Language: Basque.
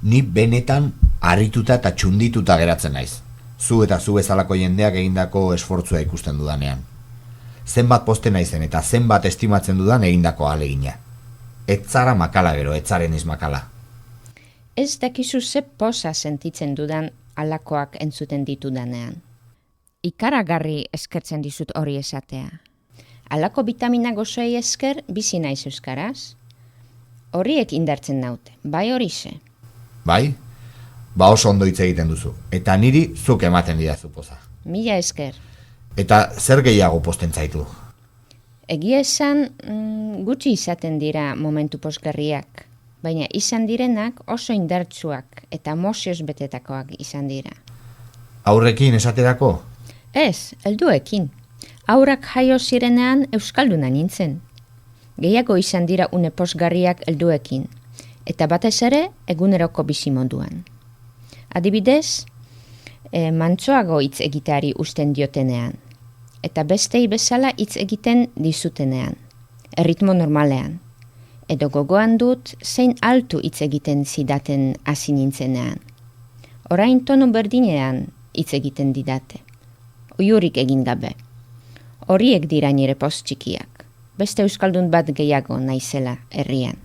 Ni benetan harrituta eta txundituta geratzen naiz. Zu eta zu bezalako jendeak egindako esfortzua ikusten dudanean. Zenbat poste naizen eta zenbat estimatzen dudan egindako ahalegina. Ez zara makala gero, ez zaren makala. Ez dakizu ze poza sentitzen dudan alakoak entzuten ditudanean. Ikaragarri eskertzen dizut hori esatea. Alako vitamina gozoei esker bizi naiz euskaraz. Horiek indartzen naute, bai horixe. Bai? Ba oso ondo hitz egiten duzu. Eta niri zuk ematen didazu poza. Mila esker. Eta zer gehiago posten zaitu? Egia esan, gutxi izaten dira momentu pozgarriak, baina izan direnak oso indartsuak eta emozioz betetakoak izan dira. Aurrekin esaterako? Ez, helduekin. Haurak jaio zirenean euskalduna nintzen. Gehiago izan dira une pozgarriak helduekin, eta batez ere eguneroko bizimoduan. Adibidez, mantsoago hitz egiteari usten diotenean, eta bestei bezala hitz egiten dizutenean, erritmo normalean, edo gogoan dut zein altu hitz egiten zidaten hasi nintzenean. Orain tonu berdinean hitz egiten didate, oiurik egin gabe. Horiek dira nire poz txikiak, beste euskaldun bat gehiago naizela herrian.